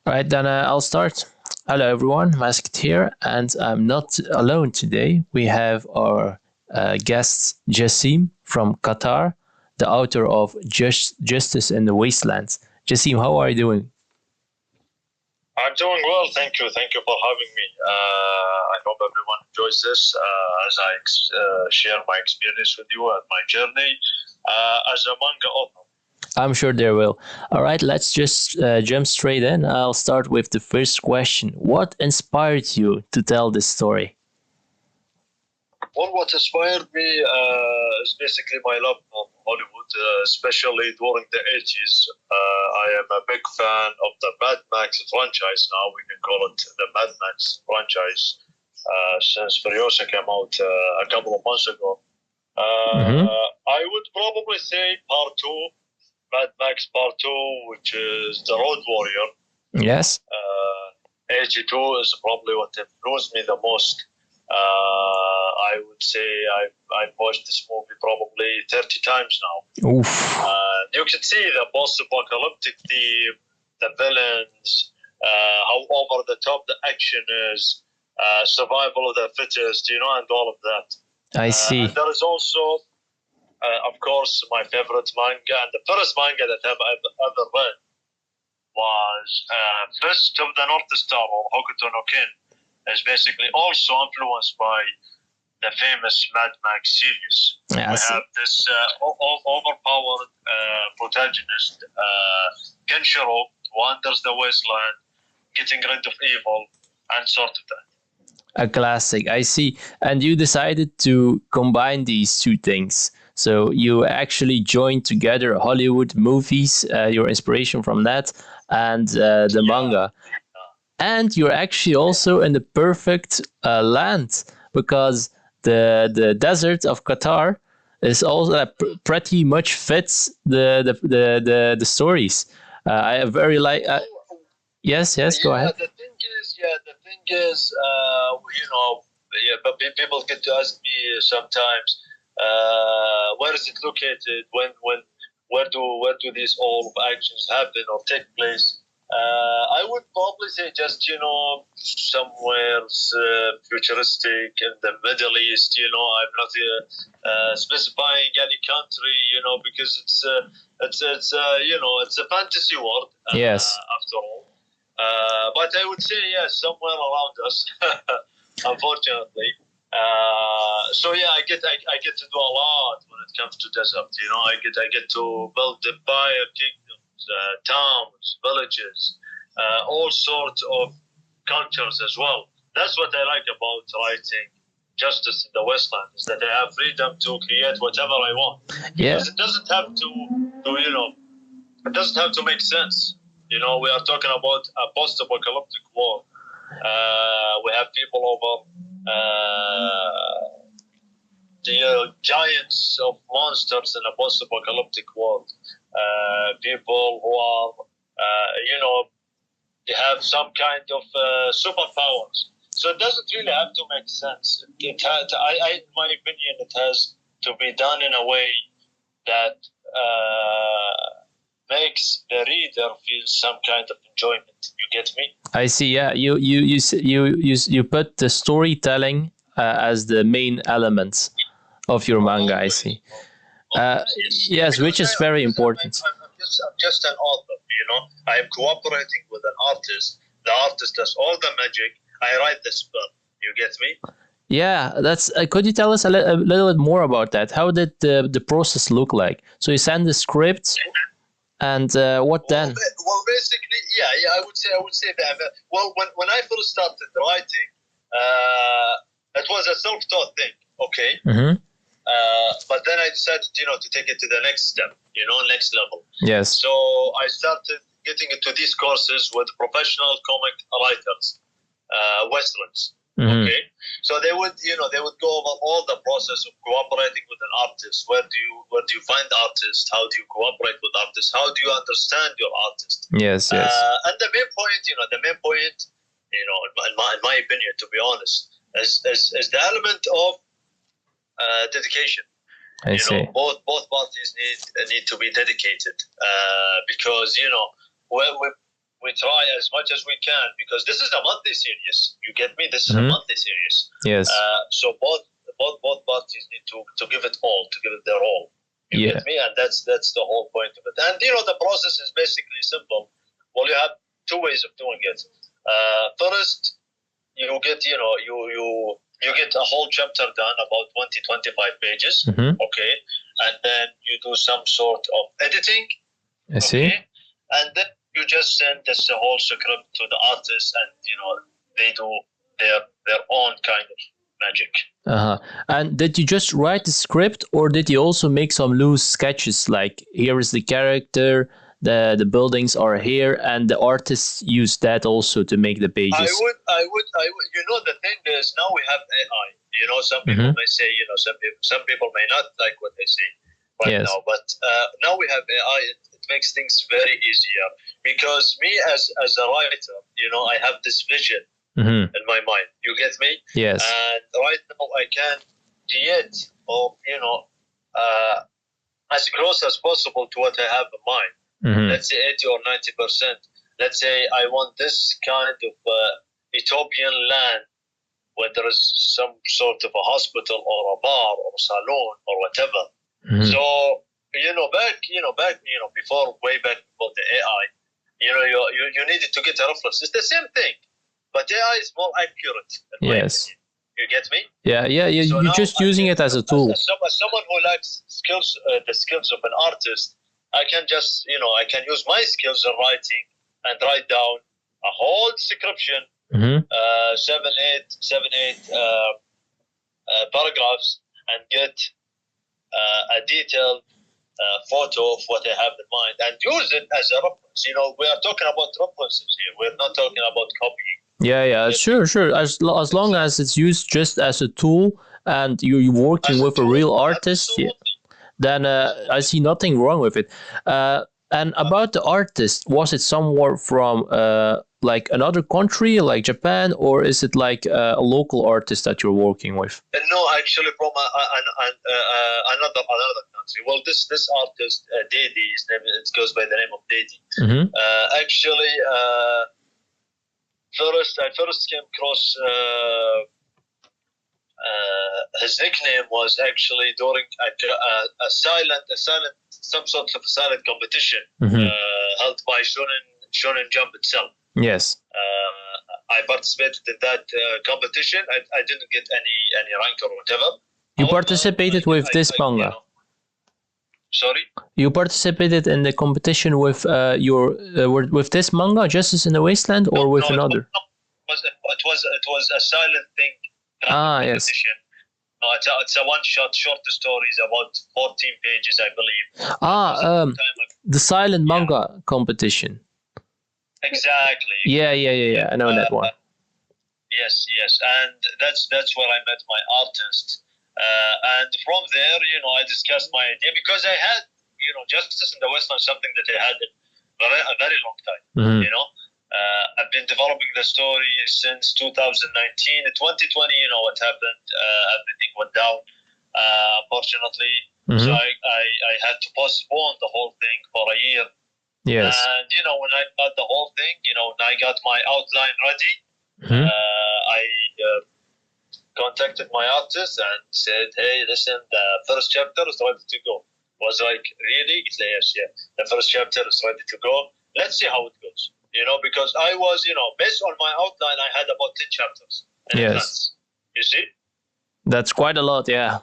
All right, then I'll start. Hello, everyone. Masked here, and I'm not alone today. We have our guest Jassim from Qatar, the author of Justice in the Wastelands. Jassim, how are you doing? I'm doing well, thank you. Thank you for having me. I hope everyone enjoys this as I share my experience with you and my journey as a manga author. I'm sure there will. All right, let's just jump straight in. I'll start with the first question. What inspired you to tell this story? Well, what inspired me is basically my love of Hollywood, especially during the 80s. I am a big fan of the Mad Max franchise now. We can call it the Mad Max franchise since Furiosa came out a couple of months ago. Mm-hmm. I would probably say part two, Mad Max Part 2, which is The Road Warrior. Yes. 82 is probably what influenced me the most. I would say I've watched this movie probably 30 times now. Oof. You can see the post-apocalyptic theme, the villains, how over the top the action is, survival of the fittest, and all of that. I see. And there is also of course, my favorite manga, and the first manga that I've ever read was Fist of the North Star, or Hokuto no Ken. Is basically also influenced by the famous Mad Max series. Yes. We have this overpowered protagonist, Kenshiro, wanders the wasteland, getting rid of evil, and sort of that. A classic, I see. And you decided to combine these two things. So you actually joined together Hollywood movies, your inspiration from that, and the manga. And you're actually also in the perfect land because the desert of Qatar is also pretty much fits the stories. I very like. Yes, go ahead. The thing is, but people get to ask me sometimes, where is it located? Where do these all actions happen or take place? I would probably say just somewhere futuristic in the Middle East. I'm not specifying any country. Because it's a fantasy world. Yes. After all. But I would say yes, somewhere around us, unfortunately. So yeah, I get to do a lot when it comes to desert. I get to build empire, kingdoms, towns, villages, all sorts of cultures as well. That's what I like about writing Justice in the Westland, is that I have freedom to create whatever I want. Yeah. Because it doesn't have it doesn't have to make sense. We are talking about a post-apocalyptic world. We have people over the giants of monsters in a post-apocalyptic world. People who are, they have some kind of superpowers. So it doesn't really have to make sense. In my opinion, it has to be done in a way that makes the reader feel some kind of enjoyment. You get me? I see. Yeah, you put the storytelling as the main element of your manga. I see. Yes, which is very important. I'm just an author. I'm cooperating with an artist. The artist does all the magic. I write the spell. You get me? Yeah, that's. Could you tell us a little bit more about that? How did the process look like? So you send the script. And what then? Well, basically, yeah. I would say that. Well, when I first started writing, it was a self-taught thing. Okay. Mm-hmm. But then I decided, to take it to the next step. Next level. Yes. So I started getting into these courses with professional comic writers, Westerns. Mm-hmm. Okay, so they would go over all the process of cooperating with an artist. Where do you find artists? How do you cooperate with artists? How do you understand your artist? Yes. And the main point, in my opinion, to be honest, is the element of dedication. I see. Both parties need to be dedicated because we try as much as we can, because this is a monthly series. You get me? This is a monthly series. Yes. So both parties need to give it all, to give it their all. You get me? And that's the whole point of it. And the process is basically simple. Well, you have two ways of doing it. First, you get you get a whole chapter done, about 20-25 pages. Okay, and then you do some sort of editing. I see. Okay? And then you just send this whole script to the artist, and they do their own kind of magic. And did you just write the script, or did you also make some loose sketches, like here is the character, the buildings are here, and the artists use that also to make the pages? I would. The thing is, now we have AI. Some people may say, some people may not like what they say right now, but now we have AI. It makes things very easier, because me as a writer, I have this vision in my mind. You get me? Yes. And right now I can create, or as close as possible to what I have in mind. Let's say 80 or 90%. Let's say I want this kind of utopian land where there is some sort of a hospital or a bar or a salon or whatever. So back way back before the AI, you needed to get a reference. It's the same thing, but AI is more accurate. Yes. You get me? Yeah. So you're just using it as a tool. As someone who lacks skills, the skills of an artist, I can just, I can use my skills in writing and write down a whole description, 7-8 paragraphs, and get a detailed photo of what I have in mind, and use it as a reference. We are talking about references here. We're not talking about copying. Yeah, sure. As long as it's used just as a tool, and you're working with a real artist, then I see nothing wrong with it. And about the artist, was it somewhere from like another country, like Japan, or is it like a local artist that you're working with? No, actually from another country. Well, this artist, Dedi, his name, it goes by the name of Dedi. Actually, I first came across his nickname was actually during a silent, some sort of silent competition held by Shonen Jump itself. Yes. I participated in that competition. I didn't get any rank or whatever. You participated with this manga. Sorry. You participated in the competition with with this manga, Justice in the Wasteland, or with another? It was a silent thing. Yes. It's a one-shot short stories, about 14 pages, I believe. The silent manga competition. Exactly. Yeah. I know that one. Yes, and that's where I met my artist, and from there, I discussed my idea, because I had, Justice in the West was something that I had a very long time. I've been developing the story since 2019. In 2020, what happened? Everything went down, unfortunately. So I had to postpone the whole thing for a year. Yes. And when I got the whole thing, when I got my outline ready, I contacted my artist and said, "Hey, listen, the first chapter is ready to go." Was like, "Really?" He said, "Yes, yeah. The first chapter is ready to go. Let's see how it goes." Because I was, based on my outline, I had about 10 chapters. Yes. You see? That's quite a lot, yeah.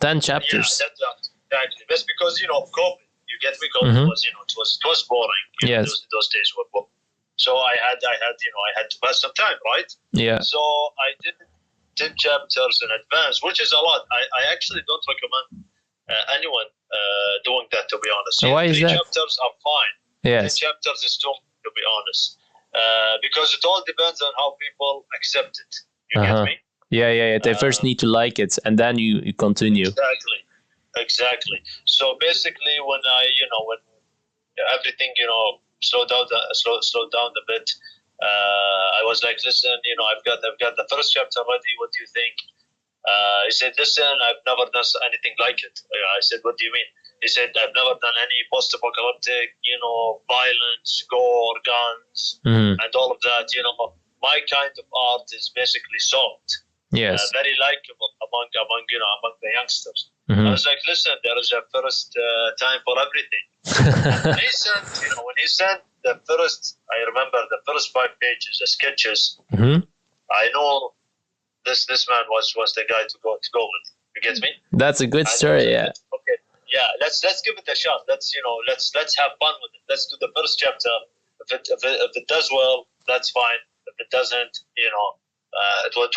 10 chapters. Yeah, that's exactly. That's because, of COVID. You get me? COVID was, it was boring. Yes. Those days were boring. So I had to pass some time, right? Yeah. So I did 10 chapters in advance, which is a lot. I actually don't recommend anyone doing that, to be honest. So why is that? 3 chapters are fine. Yes. 10 chapters is too much, to be honest. Because it all depends on how people accept it. You get me? Yeah. They first need to like it, and then you continue. Exactly. So basically, when when everything, slowed down a bit, I was like, "Listen, I've got the first chapter ready. What do you think?" He said, "Listen, I've never done anything like it." I said, "What do you mean?" He said, I've never done any post-apocalyptic, violence, gore, guns, and all of that. My kind of art is basically soft. Yes. Very likable among the youngsters. I was like, listen, there is a first time for everything. when he sent the first, I remember the first 5 pages, the sketches. I know this man was the guy to go with. You get me? That's a good story. Yeah. Okay. Yeah. Let's give it a shot. Let's have fun with it. Let's do the first chapter. If it does well, that's fine. If it doesn't, it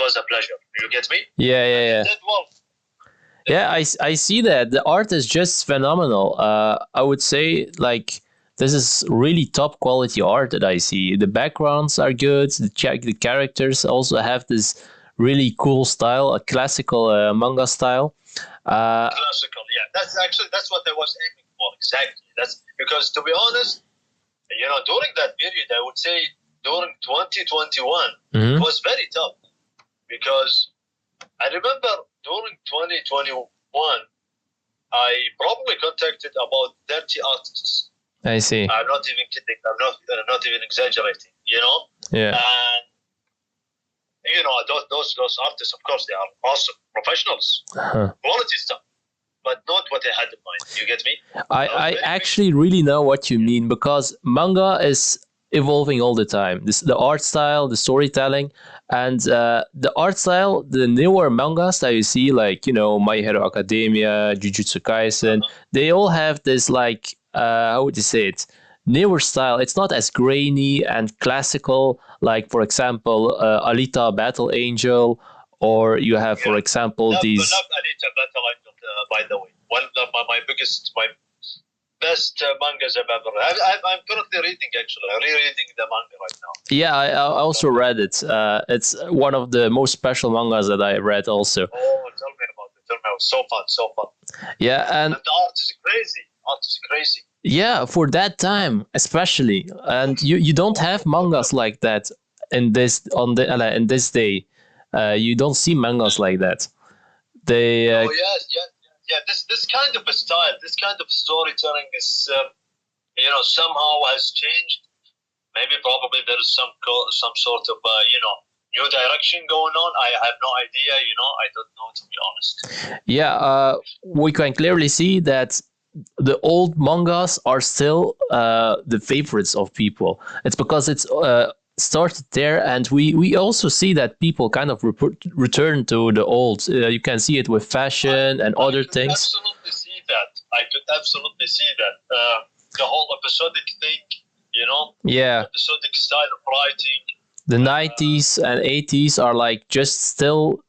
was a pleasure. You get me? Yeah. It did well. Yeah, I see that. The art is just phenomenal. I would say, like, this is really top quality art that I see. The backgrounds are good. The characters also have this really cool style, a classical manga style. Classical, yeah. That's what I was aiming for. Exactly. That's because, to be honest, during that period, I would say during 2021, it was very tough because I remember during 2021, I probably contacted about 30 artists. I see. I'm not even kidding. I'm not even exaggerating. Yeah. And those artists, of course, they are awesome professionals, quality stuff, but not what I had in mind. You get me? I actually really know what you mean, because manga is evolving all the time. The art style, the storytelling, and the art style, the newer mangas that you see, like, My Hero Academia, Jujutsu Kaisen, they all have this, like, how would you say it? Newer style. It's not as grainy and classical, like, for example, Alita Battle Angel, or you have, for example, these. Love Alita Battle Angel, by the way. One of my best mangas I've ever read. I'm currently reading, actually. I'm rereading the manga right now. Yeah, I also read it. It's one of the most special mangas that I read also. Oh, tell me about it. Tell me about it. So fun. Yeah, and the art is crazy. Yeah, for that time especially. And you don't have mangas like that in this day. You don't see mangas like that. They oh yes. This kind of a style, this kind of storytelling is somehow has changed. Maybe probably there is some sort of new direction going on. I have no idea. I don't know, to be honest. Yeah, we can clearly see that the old mangas are still the favorites of people. It's because it's started there, and we also see that people kind of return to the old. You can see it with fashion and other things. Absolutely see that. I could absolutely see that. The whole episodic thing, Yeah. episodic style of writing. The 90s and 80s are like just still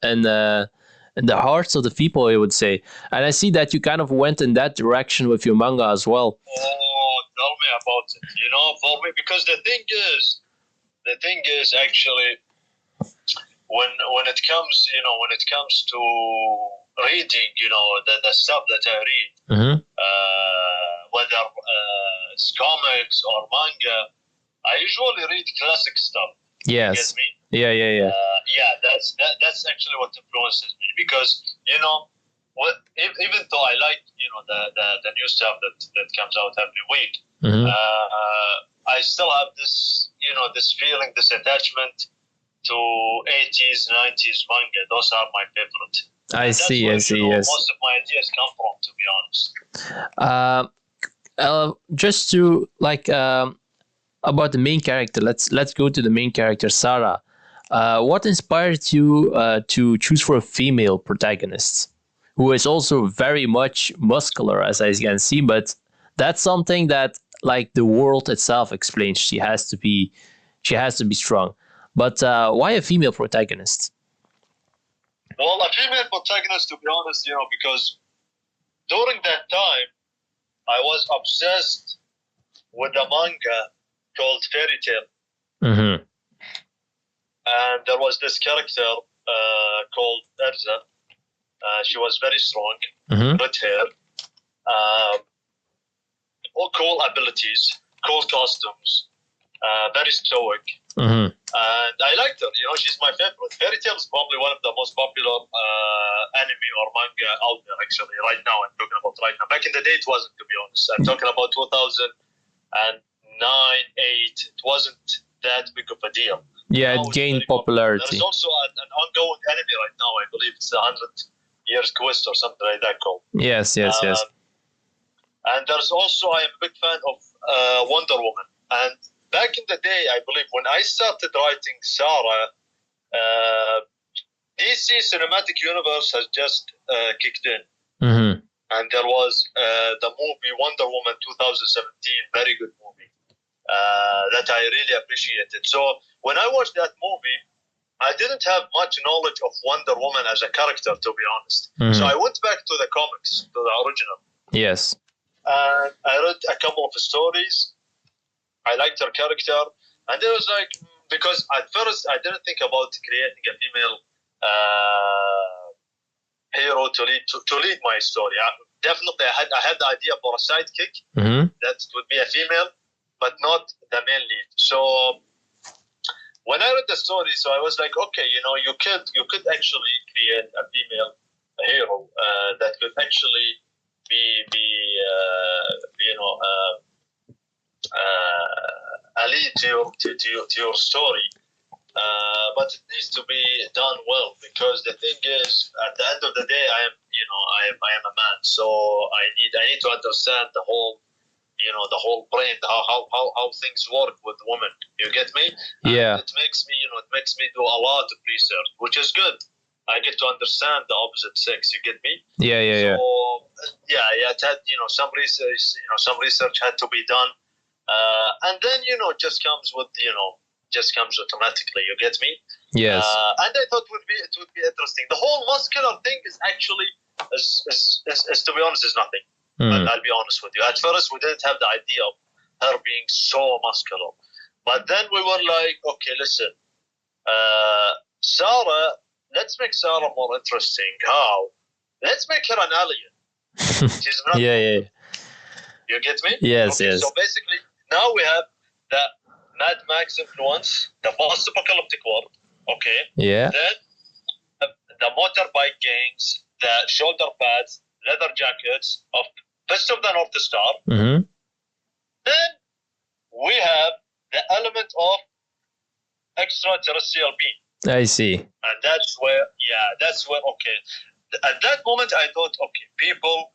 in the hearts of the people, I would say. And I see that you kind of went in that direction with your manga as well. Oh, tell me about it. For me, because the thing is actually when it comes to reading, the stuff that I read, whether it's comics or manga, I usually read classic stuff. Yes. You get me? Yeah. That's actually what influences me, because even though I like the new stuff that comes out every week, I still have this feeling, this attachment to 80s, 90s manga. Those are my favorite. I see. Yes. Most of my ideas come from, to be honest. Just to about the main character. Let's go to the main character, Sarah. What inspired you to choose for a female protagonist, who is also very much muscular, as I can see? But that's something that, like, the world itself explains. She has to be strong. But why a female protagonist? Well, a female protagonist, to be honest, because during that time, I was obsessed with a manga called Fairy Tail. And there was this character called Erza. She was very strong, red hair, cool abilities, cool costumes. very stoic. Mm-hmm. And I liked her. She's my favorite. Fairy Tail is probably one of the most popular anime or manga out there. Actually, right now I'm talking about right now. Back in the day, it wasn't. To be honest, I'm talking about 2009, 8. It wasn't that big of a deal. Yeah, Now it gained popularity. There's also an ongoing anime right now. I believe it's the 100 Years Quest or something like that called. Yes. And there's also, I am a big fan of Wonder Woman. And back in the day, I believe, when I started writing Sarah, DC Cinematic Universe has just kicked in. Mm-hmm. And there was the movie Wonder Woman 2017, very good movie, that I really appreciated. So when I watched that movie, I didn't have much knowledge of Wonder Woman as a character, to be honest. Mm-hmm. So I went back to the comics, to the original. Yes. And I read a couple of stories. I liked her character. And it was like, because at first I didn't think about creating a female hero to lead my story. Definitely, I had the idea for a sidekick that would be a female, but not the main lead. So when I read the story, so I was like, okay, you could actually create a female hero that could actually be a lead to your story. But it needs to be done well, because the thing is, at the end of the day, I am a man, so I need to understand the whole brain, how things work with women. You get me? Yeah. And it makes me do a lot of research, which is good. I get to understand the opposite sex. You get me? Yeah. So it had some research had to be done, and then just comes automatically. You get me? Yes. And I thought it would be interesting. The whole muscular thing is actually, is to be honest, is nothing. I'll be honest with you. At first, we didn't have the idea of her being so muscular, but then we were like, okay, listen, Sarah. Let's make Sarah more interesting. How? Let's make her an alien. She's not. Yeah. You get me? Yes. So basically, now we have the Mad Max influence, the post-apocalyptic world. Okay. Yeah. Then the motorbike gangs, the shoulder pads, leather jackets of Fist of the North Star. Mm-hmm. Then we have the element of extraterrestrial being. I see. And that's where, okay. At that moment, I thought, okay, people,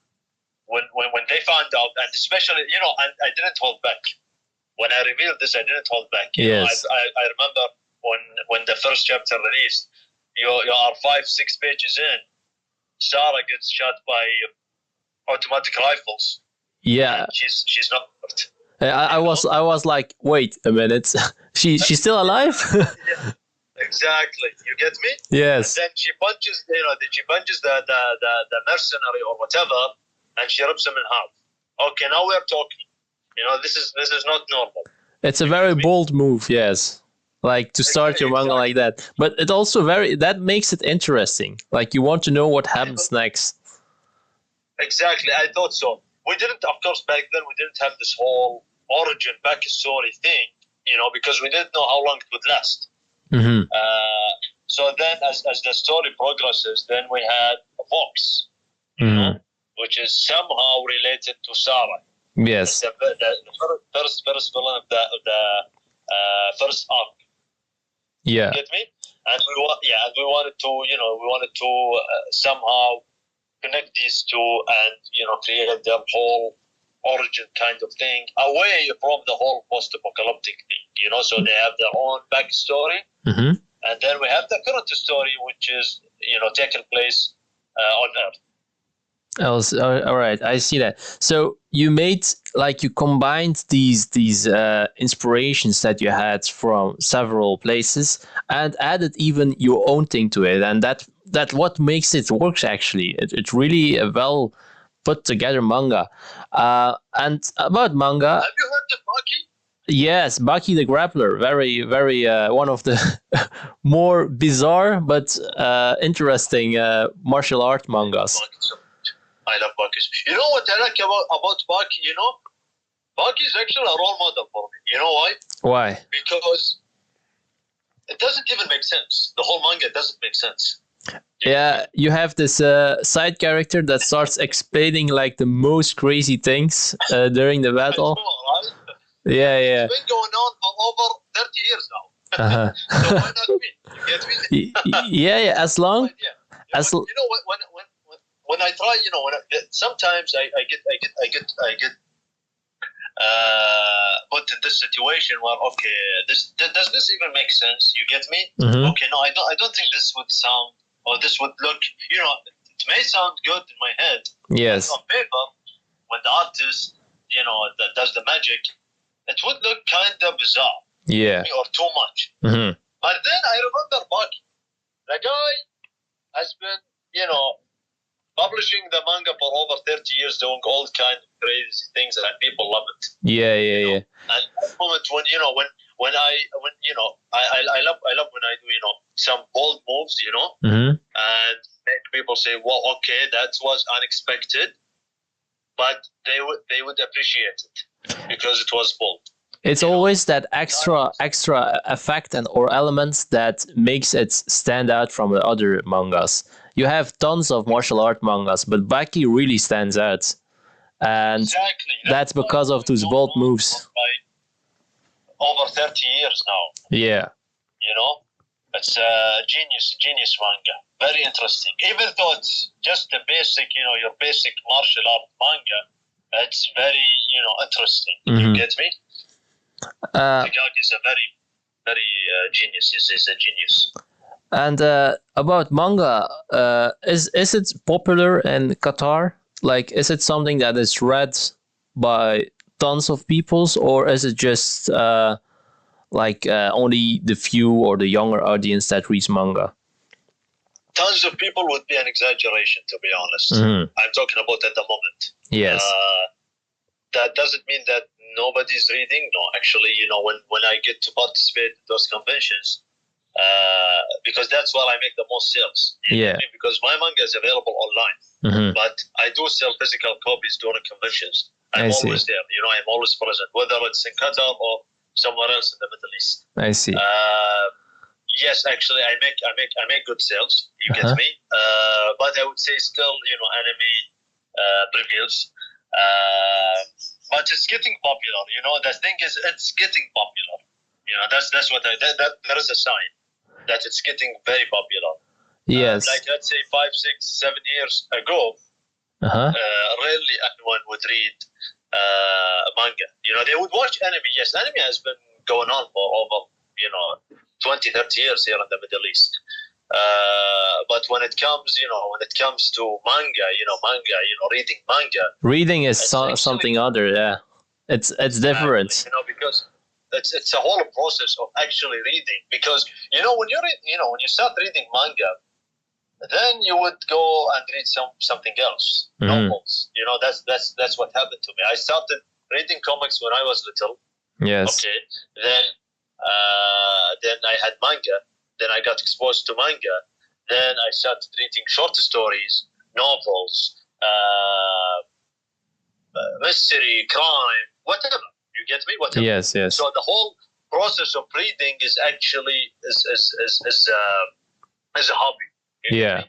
when they found out, and especially, I didn't hold back. When I revealed this, I didn't hold back. Yes. I remember when the first chapter released, you are 5-6 pages in, Sarah gets shot by automatic rifles. Yeah. She's not hurt. I was like, wait a minute, she's still alive? Yeah. Exactly. You get me? Yes. And then she punches, the mercenary or whatever, and she rips him in half. Okay, now we're talking. This is not normal. It's a very bold move, yes. Like to start your manga like that, but it also that makes it interesting. Like you want to know what happens next. Exactly, I thought so. We didn't, of course, back then we didn't have this whole origin backstory thing, because we didn't know how long it would last. Mm-hmm. So then, as the story progresses, then we had Vox, which is somehow related to Sarah. Yes. The first villain of the first arc. Yeah. You get me? And we wanted to somehow connect these two and create their whole origin kind of thing away from the whole post-apocalyptic thing. So they have their own backstory, and then we have the current story, which is taking place on Earth. All right, I see that. So you combined these inspirations that you had from several places and added even your own thing to it, and that what makes it work actually. It's really a well put together manga. And about manga, have you heard of Baki? Yes, Baki the Grappler, very very one of the more bizarre but interesting martial art mangas. I love Baki. You know what I like about Baki? Bucky is actually a role model for me. You know why? Why? Because it doesn't even make sense. The whole manga doesn't make sense. Yeah, you have this side character that starts explaining like the most crazy things during the battle. Right? Yeah, yeah. It's been going on for over 30 years now. Uh-huh. So why not me? You get me? Yeah, yeah. As long as you know when I try, you know, sometimes I get put in this situation where okay, does this even make sense? You get me? Mhm. Okay, no, I don't think this would sound or this would look. You know, it may sound good in my head. Yes. But on paper, when the artist, you know, does the magic, it would look kind of bizarre. Yeah. Or too much. Mhm. But then I remember Bucky. The guy has been, you know, publishing the manga for over 30 years, doing all kind of crazy things, and people love it. Yeah, yeah, You know? yeah. And at the moment when you know when you know I love when I do, you know, some bold moves, you know, Mhm. and make people say, well, okay, that was unexpected, but they would appreciate it because it was bold. It's You know? always that extra effect and or elements that makes it stand out from the other mangas. You have tons of martial art mangas, but Baki really stands out, and Exactly. that's because of those bold moves. Like over 30 years now. Yeah. You know, it's a genius manga. Very interesting. Even though it's just the basic, you know, your basic martial art manga, it's very, you know, interesting. Mhm. You get me? Uh, Takagi is a very genius. He's a genius. and about manga, is it popular in Qatar? Like, is it something that is read by tons of peoples, or is it just like only the few or the younger audience that reads manga? Tons of people would be an exaggeration, to be honest. Mhm. I'm talking about at the moment. Yes. That doesn't mean that nobody's reading. No, actually, you know, when I get to participate in those conventions, because that's where I make the most sales. Yeah. Because my manga is available online, Mhm. but I do sell physical copies during conventions. I'm I see. always there. You know, I'm always present, whether it's in Qatar or somewhere else in the Middle East. I see. Yes, actually, I make good sales. You get me? But I would say still, you know, anime reviews. But it's getting popular. You know, the thing is, it's getting popular. You know, that's what that there is a sign that it's getting very popular. Yes. Like let's say 5, 6, 7 years ago, rarely anyone would read manga. You know, they would watch anime. Yes, anime has been going on for over, you know, 20, 30 years here in the Middle East. But when it comes, you know, to manga, reading manga. Reading is something other, yeah. It's different. You know, because it's a whole process of actually reading. Because you know when you start reading manga, then you would go and read something else, novels. You know, that's what happened to me. I started reading comics when I was little. Yes. Okay. Then I had manga. Then I got exposed to manga. Then I started reading short stories, novels, mystery, crime, whatever. You get me? Whatever. Yes, yes. So the whole process of reading is actually is a hobby. Yeah.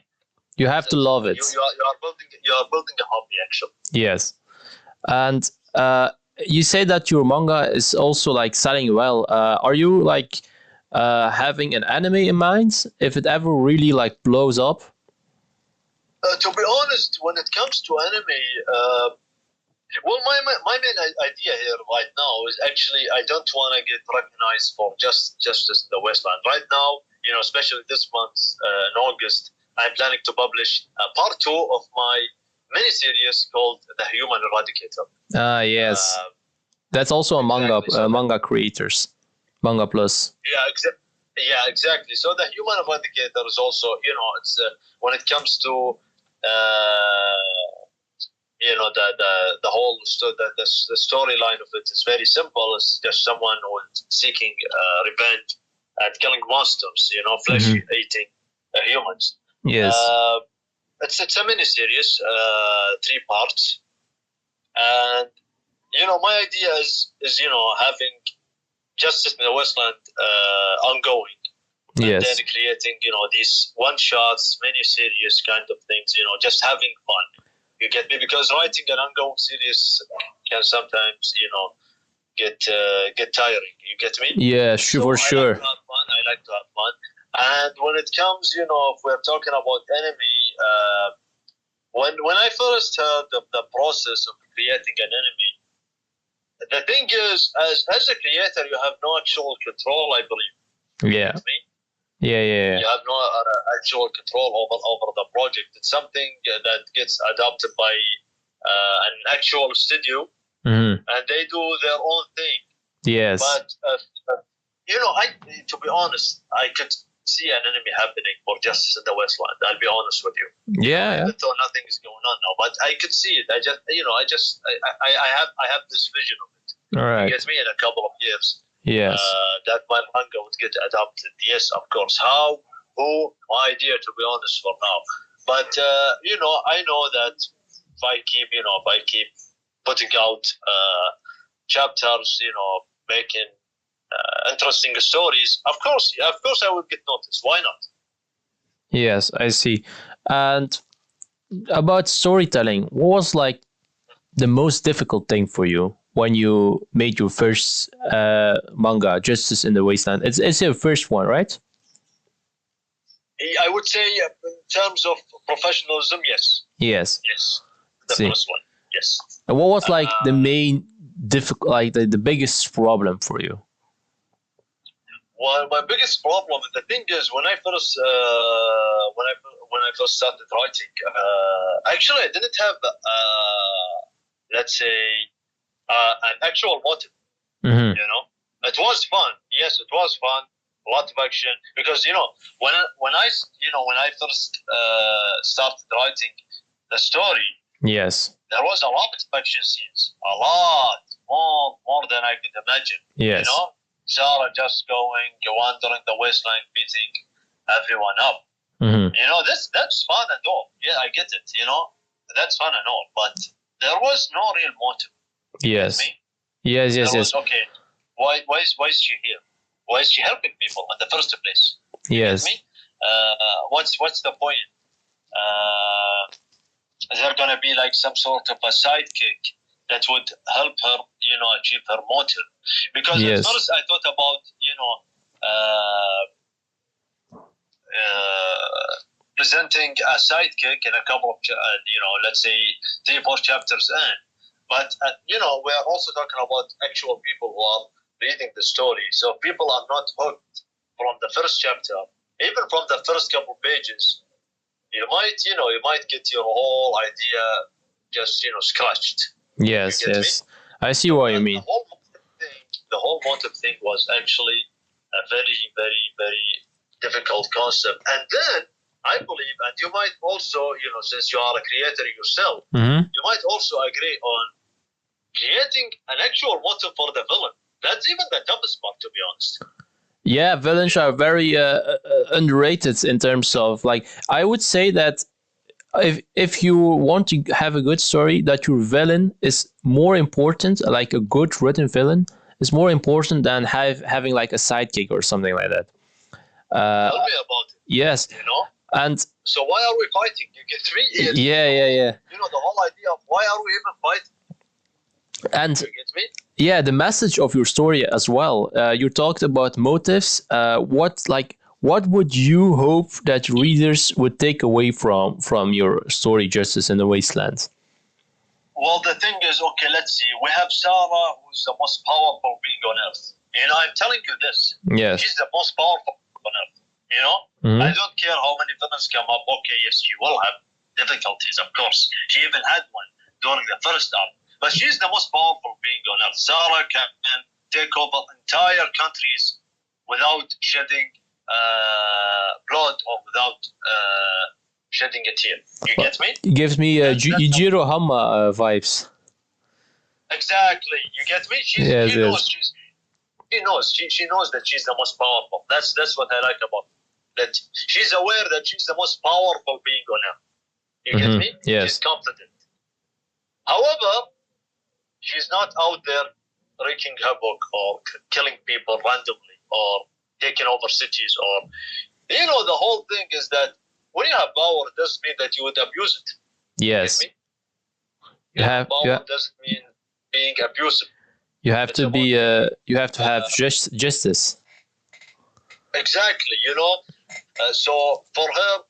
You have to love it. You are building a hobby actually. Yes. And you say that your manga is also like selling well. Are you like having an anime in mind if it ever really like blows up? To be honest, when it comes to anime, well, my main idea here right now is actually I don't want to get recognized for just in the Westland. Right now, you know, especially this month in August, I'm planning to publish part 2 of my mini-series called The Human Eradicator. Yes. That's also a manga manga creators. Manga Plus. Yeah, exactly. So The Human Eradicator is also, you know, it's when it comes to you know, the whole the storyline of it is very simple. It's just someone who's seeking revenge and killing monsters, you know, flesh-eating humans. Yes. It's a mini-series, 3 parts, and my idea is having Justice in the Westland ongoing, and then Yes. creating these one shots, mini series kind of things. Just having fun. You get me? Because writing an ongoing series can sometimes get tiring. You get me? Yeah, for So I like sure. to have fun. I like to have fun. And when it comes, if we're talking about enemy, when I first heard of the process of creating an enemy, the thing is, as a creator, you have no actual control. I believe. Yeah. With me, Yeah. you have no actual control over the project. It's something that gets adopted by an actual studio, and they do their own thing. Yes. But to be honest, I could see an enemy happening for Justice in the Westland. I'll be honest with you. Yeah. Even though nothing is going on now, but I could see it. I have this vision of it. All right. You get me? In a couple of years, Yes. that my manga would get adopted. Yes, of course. How? Who? No idea, to be honest, for now. But I know that if I keep putting out chapters, making interesting stories, of course, I would get noticed. Why not? Yes, I see. And about storytelling, what was like the most difficult thing for you when you made your first manga, Justice in the Wasteland? It's your first one, right? I would say, in terms of professionalism, yes. Yes. Yes. The See. first one, yes. And what was like the main difficult, like the biggest problem for you? Well, my biggest problem, the thing is, when I first started writing, actually I didn't have let's say an actual motive. Mm-hmm. It was fun. Yes, it was fun. A lot of action, because when I first started writing the story, Yes. there was a lot of action scenes, a lot more than I could imagine. Yes. Sarah just wandering the wasteland, beating everyone up. Mm-hmm. That's fun and all. Yeah, I get it. That's fun and all, but there was no real motive. Yes. Me? Yes. There was, okay, why is she here? Why is she helping people in the first place? Yes. Me? What's the point? Is there gonna be like some sort of a sidekick that would help her, achieve her motive? Because Yes. at first I thought about, presenting a sidekick in a couple of, let's say 3-4 chapters in. But we are also talking about actual people who are reading the story. So people are not hooked from the first chapter, even from the first couple pages. You might get your whole idea just scratched. Yes. Me? I see what you mean. The whole motive thing was actually a very, very, very difficult concept. And then I believe, and you might also, since you are a creator yourself, Mm-hmm. you might also agree on creating an actual motive for the villain. That's even the toughest part, to be honest. Yeah, villains are very underrated in terms of, like, I would say that if you want to have a good story, that your villain is more important, like a good written villain is more important than having like a sidekick or something like that. Tell me about it. Yes. And so why are we fighting? You get me? Yeah. The whole idea of why are we even fighting? And you get me? Yeah, the message of your story as well. You talked about motives. What would you hope that readers would take away from your story, Justice in the Wasteland? Well, the thing is, okay, let's see. We have Sarah, who's the most powerful being on Earth. I'm telling you this. Yes. She's the most powerful on Earth. Mm-hmm. I don't care how many villains come up. Okay, yes, she will have difficulties, of course. She even had one during the first arc. But she's the most powerful being on Earth. Sarah can take over entire countries without shedding blood or without shedding a tear. You get me? It gives me Yujiro Hama vibes. Exactly. You get me? She knows that she's the most powerful. That's what I like about her. That she's aware that she's the most powerful being on Earth. You get me? Yes. She's confident. However, she's not out there wreaking havoc or killing people randomly or taking over cities. Or the whole thing is that when you have power, it doesn't mean that you would abuse it. Yes. You get me? You have power doesn't mean being abusive. You have to be. You have to have justice. Exactly. So for her,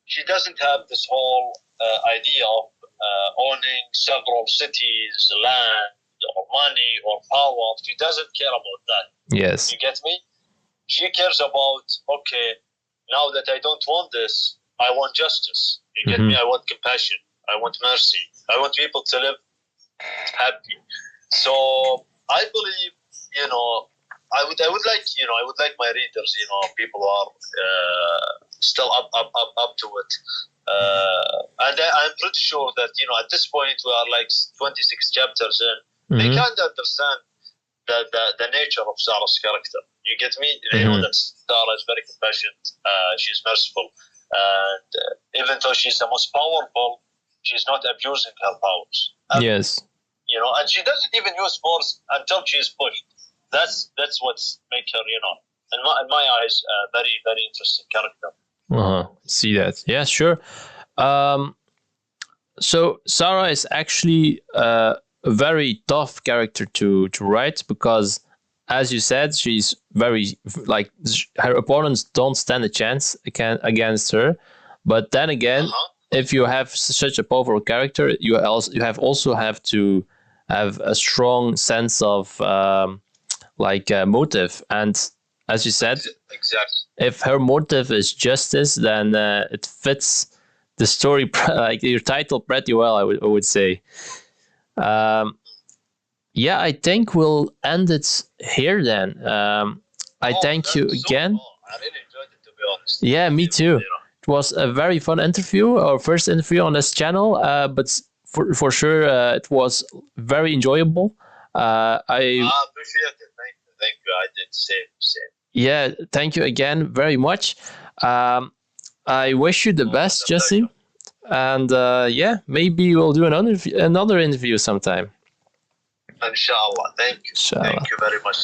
she doesn't have this whole idea of owning several cities, land, or money, or power. She doesn't care about that. Yes. You get me? She cares about, okay, now that I don't want this, I want justice. You get me? I want compassion. I want mercy. I want people to live happy. So I believe, I would like my readers, people who are still up to it. And I'm pretty sure that, at this point we are like 26 chapters in. They can't understand the nature of Sarah's character. You get me? They know that Sarah is very compassionate. She's merciful. And even though she's the most powerful, she's not abusing her powers. Yes. And she doesn't even use force until she is pushed. That's what's make her, in my eyes, very, very interesting character. See that? Yeah, sure. So Sarah is actually a very tough character to write because, as you said, she's very her opponents don't stand a chance against her. But then again, if you have such a powerful character, you also have to have a strong sense of motive. And as you said, exactly, if her motive is justice, then it fits the story, like your title, pretty well. I would say. Yeah, I think we'll end it here then. I thank you again. I really enjoyed it, to be honest. Yeah, me too. It was a very fun interview, our first interview on this channel, but for sure it was very enjoyable. I appreciate it. Thank you. I did same. Yeah, thank you again very much. I wish you the best, Jassim. And maybe we'll do another interview sometime. Inshallah. Thank you. Inshallah. Thank you very much.